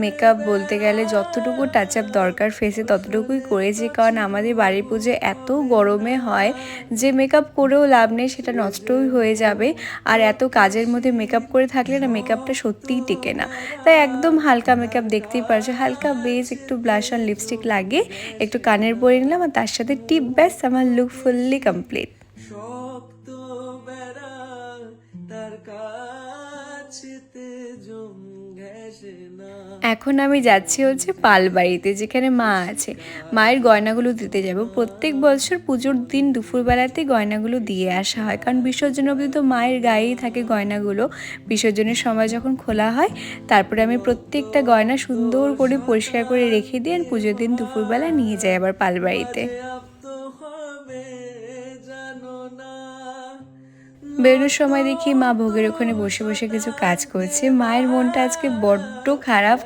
Makeup বলতে গেলে যতটুকু টাচ আপ দরকার ফেসে ততটুকুই করেছি, কারণ আমাদের বাড়ির পুজো এত গরমে হয় যে মেকআপ করেও লাভ নেই, সেটা নষ্টই হয়ে যাবে। আর এত কাজের মধ্যে মেকআপ করে থাকলে না মেকআপটা সত্যিই টেকে না। তাই একদম হালকা মেকআপ, দেখতেই পারছো, হালকা বেস, একটু ব্লাশ আর লিপস্টিক লাগিয়ে একটু কানের পরে নিলাম আর তার সাথে টিপ, ব্যাস আমার লুক ফুললি কমপ্লিট। এখন আমি যাচ্ছি হচ্ছে পালবাড়িতে, যেখানে মা আছে। মায়ের গয়নাগুলো দিতে যাব। প্রত্যেক বছর পুজোর দিন দুপুরবেলাতে গয়নাগুলো দিয়ে আসা হয়, কারণ বিসর্জন অবধি তো মায়ের গায়েই থাকে গয়নাগুলো। বিসর্জনের সময় যখন খোলা হয় তারপরে আমি প্রত্যেকটা গয়না সুন্দর করে পরিষ্কার করে রেখে দিই আর পুজোর দিন দুপুরবেলা নিয়ে যাই আবার পালবাড়িতে। বেরোনোর সময় দেখি মা ভোগের ওখানে বসে বসে কিছু কাজ করছে। মায়ের মনটা আজকে বড্ড খারাপ।